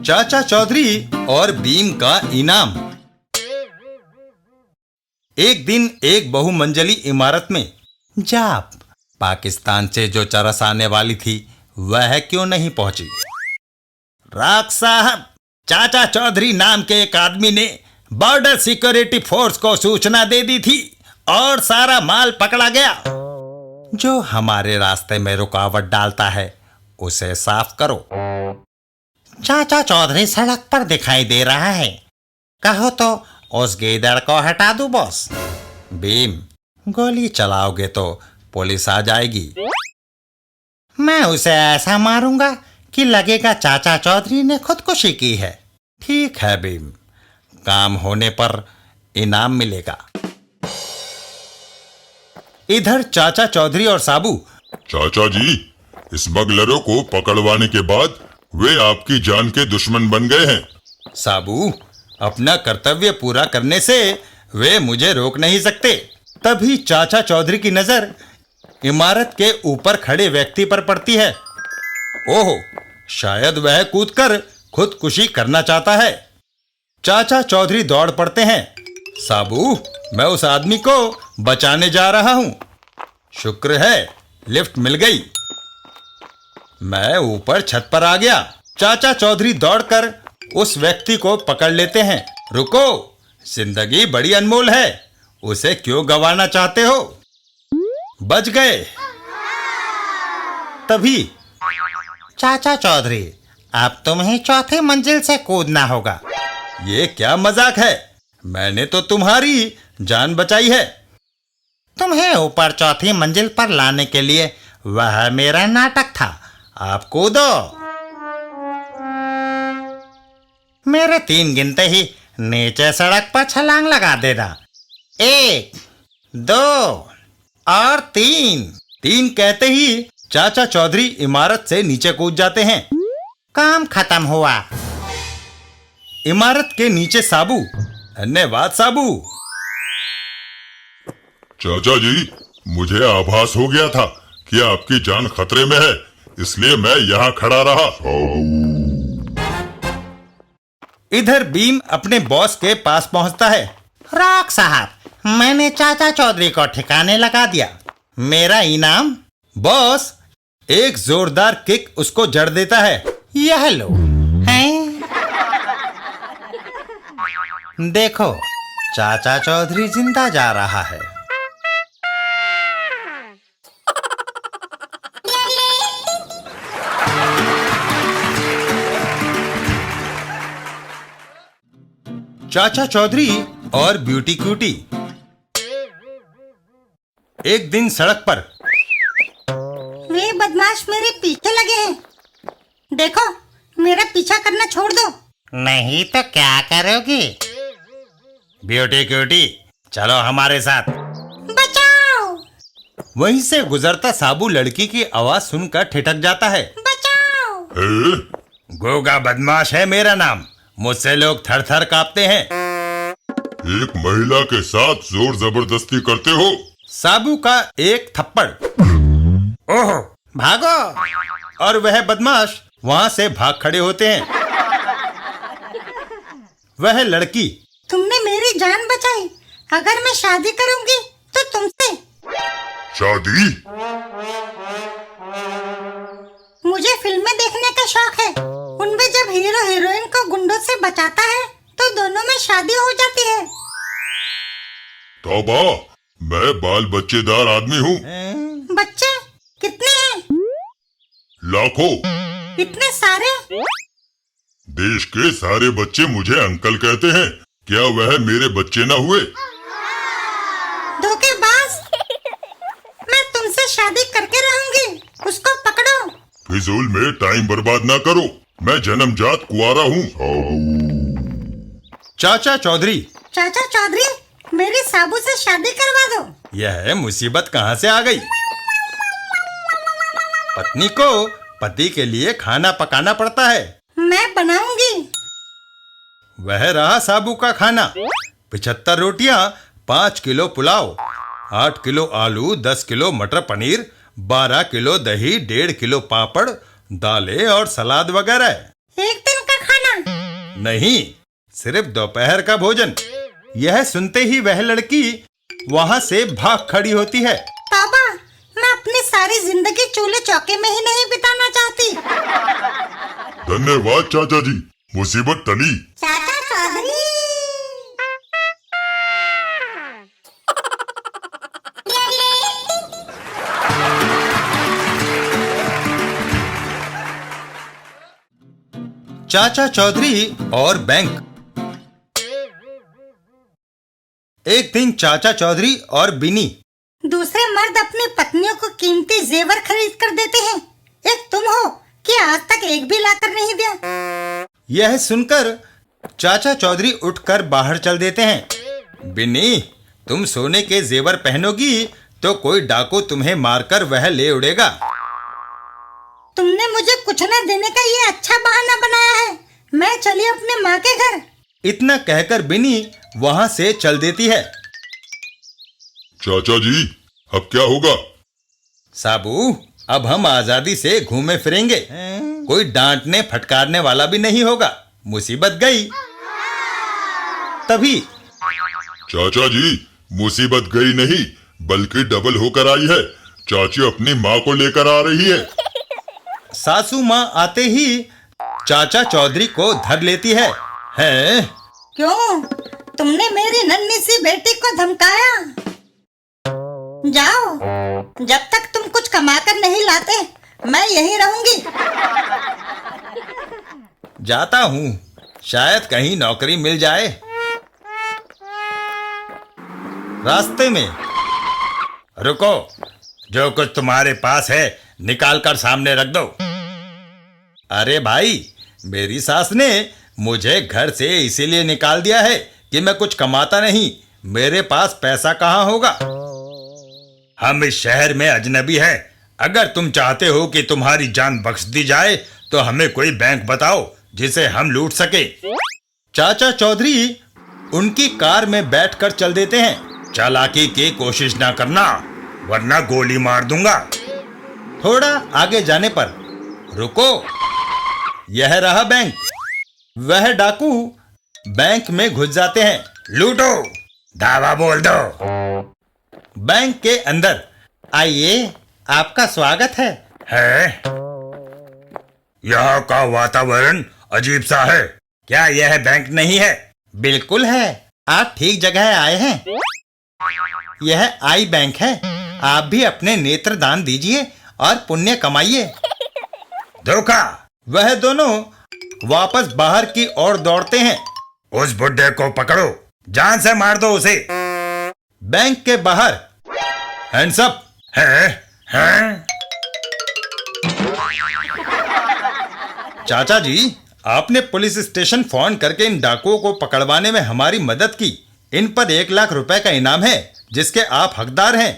चाचा चौधरी और बीम का इनाम। एक दिन एक बहुमंजिली इमारत में जाप पाकिस्तान से जो चरस आने वाली थी वह क्यों नहीं पहुंची। राख साहब, चाचा चौधरी नाम के एक आदमी ने बॉर्डर सिक्योरिटी फोर्स को सूचना दे दी थी और सारा माल पकड़ा गया। जो हमारे रास्ते में रुकावट डालता है उसे साफ करो। चाचा चौधरी सड़क पर दिखाई दे रहा है, कहो तो उस गीदड़ को हटा दूं बॉस। बीम, गोली चलाओगे तो पुलिस आ जाएगी। मैं उसे ऐसा मारूंगा कि लगेगा चाचा चौधरी ने खुदकुशी की है। ठीक है बीम, काम होने पर इनाम मिलेगा। इधर चाचा चौधरी और साबू। चाचा जी, स्मगलरों को पकड़वाने के बाद वे आपकी जान के दुश्मन बन गए हैं। साबू, अपना कर्तव्य पूरा करने से वे मुझे रोक नहीं सकते। तभी चाचा चौधरी की नजर इमारत के ऊपर खड़े व्यक्ति पर पड़ती है। ओहो, शायद वह कूदकर खुदकुशी करना चाहता है। चाचा चौधरी दौड़ पड़ते हैं। साबू, मैं उस आदमी को बचाने जा रहा हूं। शुक्र है लिफ्ट मिल गई। मैं ऊपर छत पर आ गया। चाचा चौधरी दौड़कर उस व्यक्ति को पकड़ लेते हैं। रुको, जिंदगी बड़ी अनमोल है, उसे क्यों गंवाना चाहते हो? बच गए। तभी चाचा चौधरी, अब तुम्हें चौथी मंजिल से कूदना होगा। ये क्या मजाक है? मैंने तो तुम्हारी जान बचाई है। तुम्हें ऊपर चौथी मंजिल पर लाने के लिए वह मेरा नाटक था। आप कूदो। मेरे 3 गिनते ही नीचे सड़क पर छलांग लगा देना। 1, 2 और 3। 3 कहते ही चाचा चौधरी इमारत से नीचे कूद जाते हैं। काम खत्म हुआ। इमारत के नीचे साबू। धन्यवाद साबू। चाचा जी, मुझे आभास हो गया था कि आपकी जान खतरे में है, इसलिए मैं यहाँ खड़ा रहा। इधर बीम अपने बॉस के पास पहुंचता है। राख साहब, मैंने चाचा चौधरी को ठिकाने लगा दिया। मेरा इनाम। बॉस एक जोरदार किक उसको जड़ देता है। यह लो। हैं? देखो, चाचा चौधरी जिंदा जा रहा है। चाचा चौधरी और ब्यूटी क्यूटी। एक दिन सड़क पर। वे बदमाश मेरे पीछे लगे हैं। देखो, मेरा पीछा करना छोड़ दो। नहीं तो क्या करोगी? ब्यूटी क्यूटी, चलो हमारे साथ। बचाओ! वहीं से गुजरता साबू लड़की की आवाज सुनकर ठिठक जाता है। बचाओ! गोगा बदमाश है मेरा नाम, मुझसे लोग थर थर कांपते हैं। एक महिला के साथ जोर जबरदस्ती करते हो। साबू का एक थप्पड़। ओहो, भागो! और वह बदमाश वहां से भाग खड़े होते हैं। वह लड़की। तुमने मेरी जान बचाई। अगर मैं शादी करूंगी तो तुमसे। शादी? मुझे फिल्में देखने का शौक है। उनमें जब हीरो हीरोइन को गुंडों से बचाता है तो दोनों में शादी हो जाती है। तौबा, मैं बाल बच्चेदार आदमी हूँ। बच्चे कितने हैं? लाखों। इतने सारे? देश के सारे बच्चे मुझे अंकल कहते हैं। क्या वह मेरे बच्चे न हुए? धोखेबाज! मैं तुमसे शादी करके रहूंगी। उसको पकड़ो। फिजूल में टाइम बर्बाद ना करो, मैं जन्मजात कुंवारा हूँ। चाचा चौधरी। चाचा चौधरी, मेरी साबू से शादी करवा दो। यह मुसीबत कहाँ से आ गई? पत्नी को पति के लिए खाना पकाना पड़ता है। मैं बनाऊंगी। वह रहा साबू का खाना। 75 रोटियां, 5 किलो पुलाव, 8 किलो आलू, 10 किलो मटर पनीर, 12 किलो दही, 1.5 किलो पापड़, दालें और सलाद वगैरह। एक दिन का खाना। नहीं, सिर्फ दोपहर का भोजन। यह सुनते ही वह लड़की वहां से भाग खड़ी होती है। पापा, मैं अपनी सारी जिंदगी चूल्हे चौके में ही नहीं बिताना चाहती। धन्यवाद चाचा जी, मुसीबत टली। चाचा चौधरी। चाचा चौधरी और बैंक। एक दिन चाचा चौधरी और बिनी। दूसरे मर्द अपनी पत्नियों को कीमती जेवर खरीद कर देते हैं, एक तुम हो कि आज तक एक भी लाकर नहीं दिया। यह सुनकर चाचा चौधरी उठकर बाहर चल देते हैं। बिन्नी, तुम सोने के जेवर पहनोगी तो कोई डाकू तुम्हें मारकर वह ले उड़ेगा। तुमने मुझे कुछ न देने का ये अच्छा बहाना बनाया है। मैं चली अपने माँ के घर। इतना कहकर बिनी वहां से चल देती है। चाचा जी, अब क्या होगा? साबू, अब हम आजादी से घूमे फिरेंगे। कोई डांटने फटकारने वाला भी नहीं होगा। मुसीबत गई। तभी चाचा जी, मुसीबत गई नहीं बल्कि डबल होकर आई है। चाची अपनी माँ को लेकर आ रही है। सासू माँ आते ही चाचा चौधरी को धर लेती है। हैं? क्यों? तुमने मेरी नन्ही सी बेटी को धमकाया? जाओ, जब तक तुम कुछ कमाकर नहीं लाते मैं यहीं रहूंगी। जाता हूँ, शायद कहीं नौकरी मिल जाए। रास्ते में रुको, जो कुछ तुम्हारे पास है निकाल कर सामने रख दो। अरे भाई, मेरी सास ने मुझे घर से इसीलिए निकाल दिया है कि मैं कुछ कमाता नहीं। मेरे पास पैसा कहाँ होगा। हम इस शहर में अजनबी हैं। अगर तुम चाहते हो कि तुम्हारी जान बख्श दी जाए तो हमें कोई बैंक बताओ जिसे हम लूट सके। चाचा चौधरी उनकी कार में बैठकर चल देते हैं। चालाकी की कोशिश ना करना वरना गोली मार दूंगा। थोड़ा आगे जाने पर रुको, यह रहा बैंक। वह डाकू बैंक में घुस जाते हैं। लूटो, धावा बोल दो। बैंक के अंदर आइए, आपका स्वागत है। यहाँ का वातावरण अजीब सा है। क्या यह बैंक नहीं है? बिल्कुल है, आप ठीक जगह आए हैं। यह आई बैंक है। आप भी अपने नेत्र दान दीजिए और पुण्य कमाइए। धोखा। वह दोनों वापस बाहर की ओर दौड़ते हैं। उस बुड्ढे को पकड़ो, जान से मार दो उसे। बैंक के बाहर हैंड्स अप। है? चाचा जी, आपने पुलिस स्टेशन फोन करके इन डाकुओं को पकड़वाने में हमारी मदद की। इन पर 1 लाख रुपए का इनाम है जिसके आप हकदार हैं।